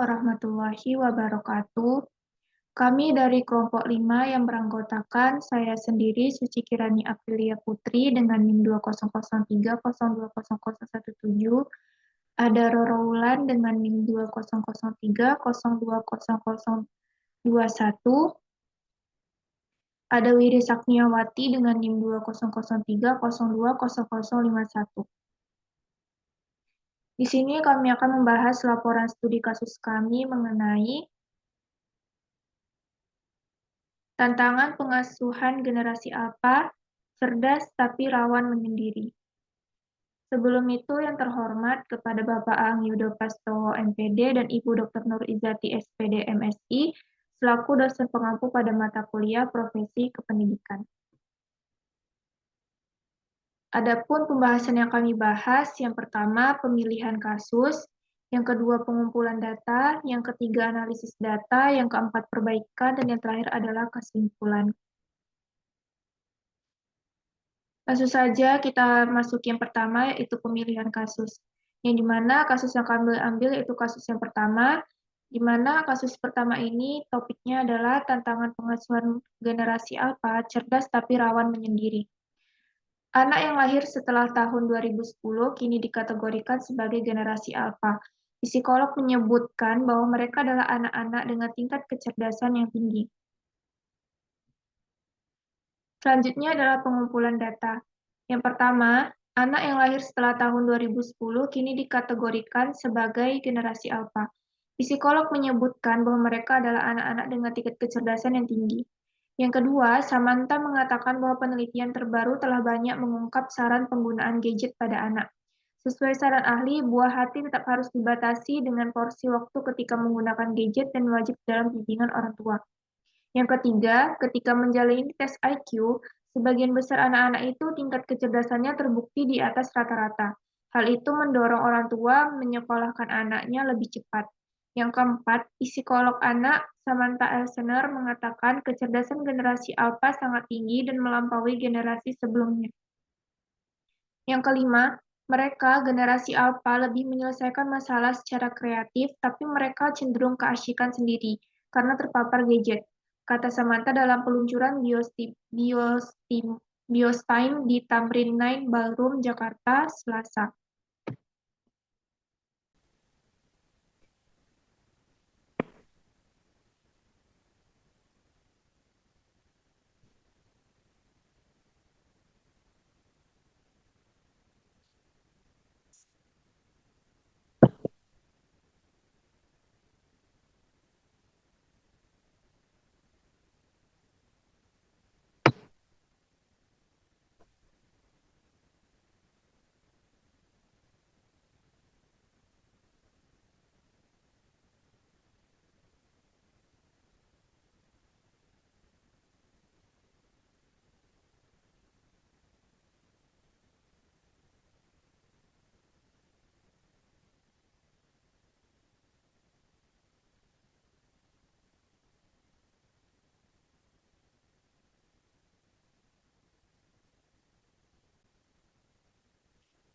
warahmatullahi wabarakatuh. Kami dari kelompok 5 yang beranggotakan saya sendiri Suci Kirani Aprilia Putri dengan NIM 2003020017, ada Roro Wulan dengan NIM 2003020021, ada Wiri Sakniawati dengan NIM 2003020051. Di sini kami akan membahas laporan studi kasus kami mengenai tantangan pengasuhan generasi alfa, cerdas tapi rawan menyendiri. Sebelum itu yang terhormat kepada Bapak Aang Yudo Prastowo MPD dan Ibu Dr. Nur Izati SPD MSI selaku dosen pengampu pada mata kuliah Profesi Kependidikan. Adapun pembahasan yang kami bahas, yang pertama pemilihan kasus, yang kedua pengumpulan data, yang ketiga analisis data, yang keempat perbaikan, dan yang terakhir adalah kesimpulan. Langsung saja kita masuk yang pertama, yaitu pemilihan kasus. Yang dimana kasus yang kami ambil yaitu kasus yang pertama, di mana kasus pertama ini topiknya adalah tantangan pengasuhan generasi alfa, cerdas tapi rawan menyendiri. Anak yang lahir setelah tahun 2010 kini dikategorikan sebagai generasi alfa. Psikolog menyebutkan bahwa mereka adalah anak-anak dengan tingkat kecerdasan yang tinggi. Selanjutnya adalah pengumpulan data. Yang pertama, anak yang lahir setelah tahun 2010 kini dikategorikan sebagai generasi alfa. Psikolog menyebutkan bahwa mereka adalah anak-anak dengan tingkat kecerdasan yang tinggi. Yang kedua, Samantha mengatakan bahwa penelitian terbaru telah banyak mengungkap saran penggunaan gadget pada anak. Sesuai saran ahli, buah hati tetap harus dibatasi dengan porsi waktu ketika menggunakan gadget dan wajib dalam bimbingan orang tua. Yang ketiga, ketika menjalani tes IQ, sebagian besar anak-anak itu tingkat kecerdasannya terbukti di atas rata-rata. Hal itu mendorong orang tua menyekolahkan anaknya lebih cepat. Yang keempat, psikolog anak Samantha Elsener mengatakan kecerdasan generasi alfa sangat tinggi dan melampaui generasi sebelumnya. Yang kelima, mereka, generasi alfa, lebih menyelesaikan masalah secara kreatif, tapi mereka cenderung keasyikan sendiri karena terpapar gadget, kata Samantha dalam peluncuran BioStime di Tamrin 9 Ballroom, Jakarta, Selasa.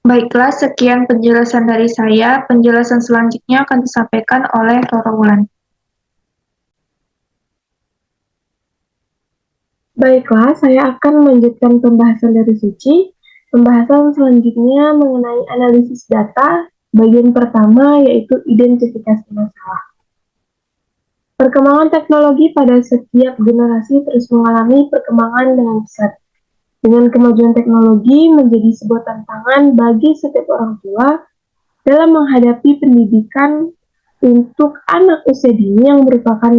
Baiklah, sekian penjelasan dari saya. Penjelasan selanjutnya akan disampaikan oleh Roro Wulan. Baiklah, saya akan melanjutkan pembahasan dari Suci. Pembahasan selanjutnya mengenai analisis data. Bagian pertama yaitu identifikasi masalah. Perkembangan teknologi pada setiap generasi terus mengalami perkembangan dengan pesat. Dengan kemajuan teknologi menjadi sebuah tantangan bagi setiap orang tua dalam menghadapi pendidikan untuk anak usia dini yang merupakan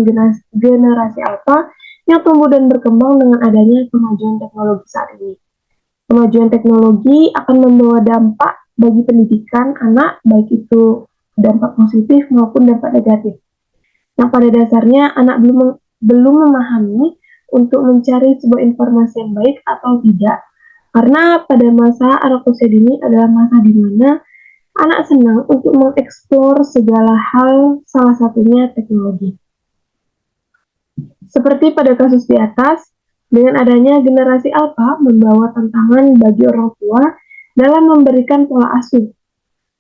generasi alfa yang tumbuh dan berkembang dengan adanya kemajuan teknologi saat ini. Kemajuan teknologi akan membawa dampak bagi pendidikan anak, baik itu dampak positif maupun dampak negatif. Nah, pada dasarnya anak belum memahami untuk mencari sebuah informasi yang baik atau tidak. Karena pada masa anak usia dini adalah masa di mana anak senang untuk mengeksplor segala hal, salah satunya teknologi. Seperti pada kasus di atas, dengan adanya generasi alfa membawa tantangan bagi orang tua dalam memberikan pola asuh.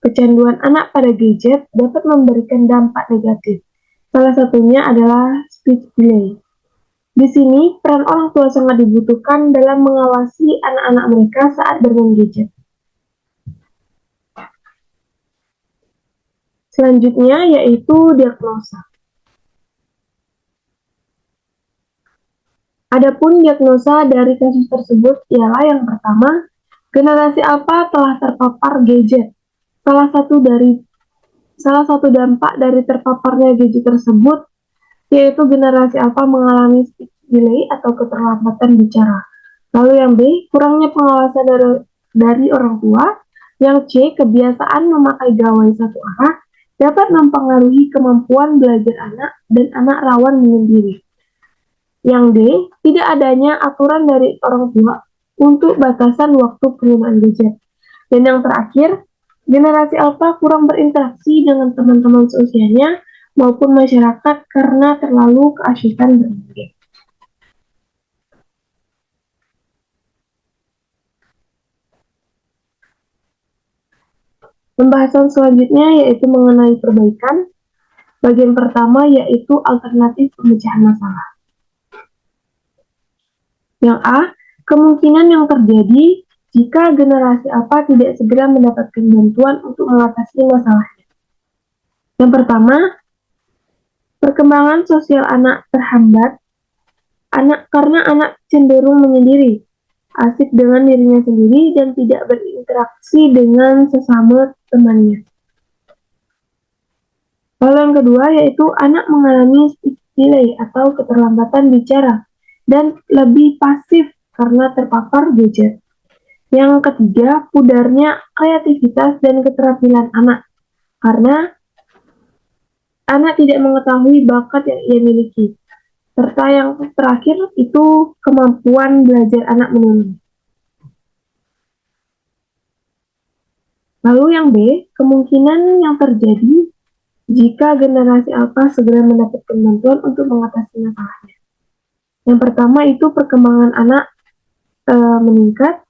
Kecanduan anak pada gadget dapat memberikan dampak negatif. Salah satunya adalah speech delay. Di sini, peran orang tua sangat dibutuhkan dalam mengawasi anak-anak mereka saat bermain gadget. Selanjutnya yaitu diagnosa. Adapun diagnosa dari kasus tersebut ialah yang pertama, generasi alfa telah terpapar gadget. Salah satu dampak dari terpaparnya gadget tersebut yaitu generasi alfa mengalami speech delay atau keterlambatan bicara. Lalu yang B, kurangnya pengawasan dari orang tua. Yang C, kebiasaan memakai gawai satu arah dapat mempengaruhi kemampuan belajar anak dan anak rawan bunuh diri. Yang D, tidak adanya aturan dari orang tua untuk batasan waktu penggunaan gadget. Dan yang terakhir, generasi alfa kurang berinteraksi dengan teman-teman seusianya maupun masyarakat karena terlalu keasyikan bermain game. Pembahasan selanjutnya yaitu mengenai perbaikan. Bagian pertama yaitu alternatif pemecahan masalah. Yang A, kemungkinan yang terjadi jika generasi alfa tidak segera mendapatkan bantuan untuk mengatasi masalahnya. Yang pertama, perkembangan sosial anak terhambat karena anak cenderung menyendiri, asik dengan dirinya sendiri dan tidak berinteraksi dengan sesama temannya. Lalu yang kedua yaitu anak mengalami speech delay atau keterlambatan bicara dan lebih pasif karena terpapar gadget. Yang ketiga, pudarnya kreativitas dan keterampilan anak karena anak tidak mengetahui bakat yang ia miliki. Serta yang terakhir itu kemampuan belajar anak menurun. Lalu yang B, kemungkinan yang terjadi jika generasi alfa segera mendapatkan bantuan untuk mengatasi masalahnya. Yang pertama itu perkembangan anak meningkat.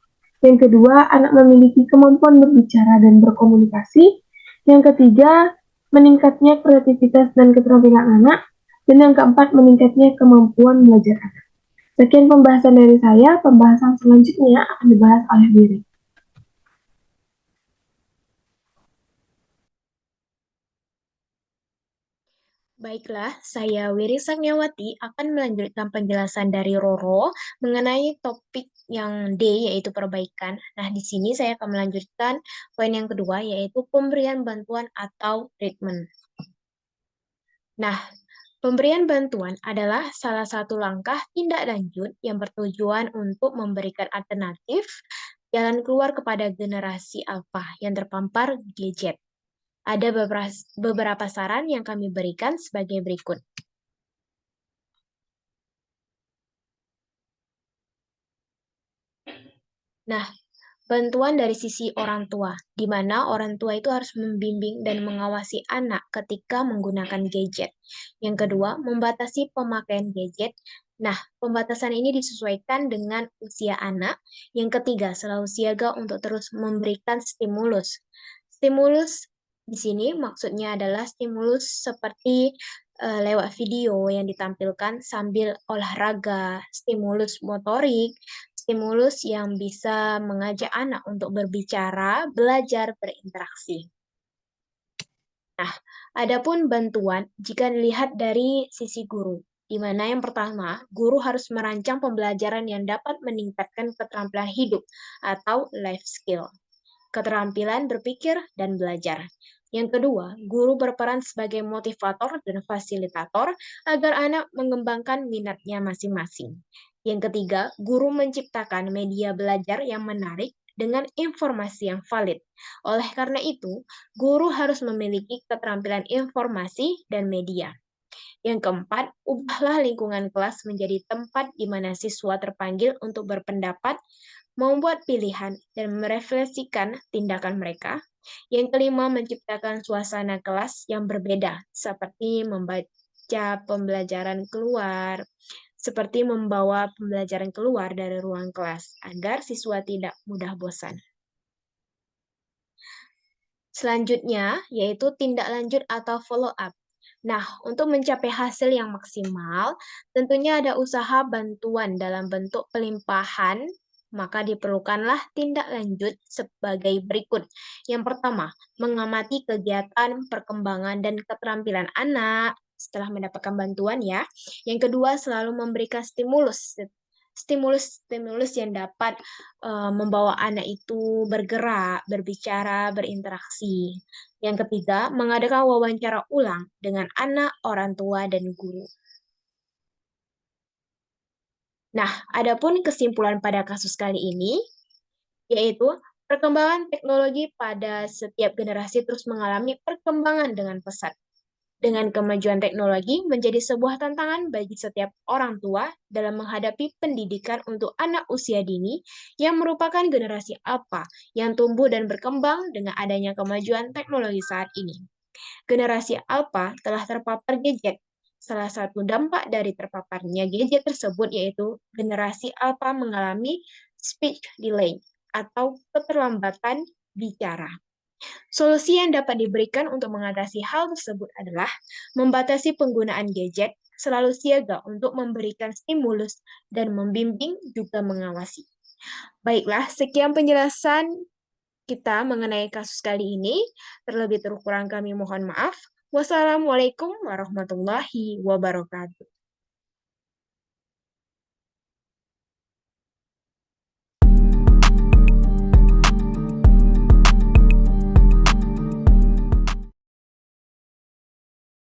Yang kedua, anak memiliki kemampuan berbicara dan berkomunikasi. Yang ketiga, meningkatnya kreativitas dan keterampilan anak. Dan yang keempat, meningkatnya kemampuan belajar anak. Sekian pembahasan dari saya. Pembahasan selanjutnya akan dibahas oleh Diri. Baiklah, saya Wiri Sagniawati akan melanjutkan penjelasan dari Roro mengenai topik yang D, yaitu perbaikan. Nah, di sini saya akan melanjutkan poin yang kedua, yaitu pemberian bantuan atau treatment. Nah, pemberian bantuan adalah salah satu langkah tindak lanjut yang bertujuan untuk memberikan alternatif jalan keluar kepada generasi alfa yang terpapar gadget. Ada beberapa saran yang kami berikan sebagai berikut. Nah, bantuan dari sisi orang tua, di mana orang tua itu harus membimbing dan mengawasi anak ketika menggunakan gadget. Yang kedua, membatasi pemakaian gadget. Nah, pembatasan ini disesuaikan dengan usia anak. Yang ketiga, selalu siaga untuk terus memberikan stimulus. Stimulus di sini maksudnya adalah stimulus seperti lewat video yang ditampilkan sambil olahraga, stimulus motorik, stimulus yang bisa mengajak anak untuk berbicara, belajar, berinteraksi. Nah, adapun bantuan jika dilihat dari sisi guru, di mana yang pertama, guru harus merancang pembelajaran yang dapat meningkatkan keterampilan hidup atau life skill, keterampilan berpikir dan belajar. Yang kedua, guru berperan sebagai motivator dan fasilitator agar anak mengembangkan minatnya masing-masing. Yang ketiga, guru menciptakan media belajar yang menarik dengan informasi yang valid. Oleh karena itu, guru harus memiliki keterampilan informasi dan media. Yang keempat, ubahlah lingkungan kelas menjadi tempat di mana siswa terpanggil untuk berpendapat, membuat pilihan, dan merefleksikan tindakan mereka. Yang kelima, menciptakan suasana kelas yang berbeda, seperti membaca pembelajaran keluar, seperti membawa pembelajaran keluar dari ruang kelas, agar siswa tidak mudah bosan. Selanjutnya, yaitu tindak lanjut atau follow up. Nah, untuk mencapai hasil yang maksimal, tentunya ada usaha bantuan dalam bentuk pelimpahan, maka diperlukanlah tindak lanjut sebagai berikut. Yang pertama, mengamati kegiatan, perkembangan, dan keterampilan anak setelah mendapatkan bantuan ya. Yang kedua, selalu memberikan stimulus yang dapat membawa anak itu bergerak, berbicara, berinteraksi. Yang ketiga, mengadakan wawancara ulang dengan anak, orang tua, dan guru. Nah, adapun kesimpulan pada kasus kali ini, yaitu perkembangan teknologi pada setiap generasi terus mengalami perkembangan dengan pesat. Dengan kemajuan teknologi menjadi sebuah tantangan bagi setiap orang tua dalam menghadapi pendidikan untuk anak usia dini yang merupakan generasi alfa yang tumbuh dan berkembang dengan adanya kemajuan teknologi saat ini. Generasi alfa telah terpapar gadget. Salah satu dampak dari terpaparnya gadget tersebut yaitu generasi alfa mengalami speech delay atau keterlambatan bicara. Solusi yang dapat diberikan untuk mengatasi hal tersebut adalah membatasi penggunaan gadget, selalu siaga untuk memberikan stimulus, dan membimbing juga mengawasi. Baiklah, sekian penjelasan kita mengenai kasus kali ini. Terlebih terkurang kami mohon maaf. Wassalamualaikum warahmatullahi wabarakatuh.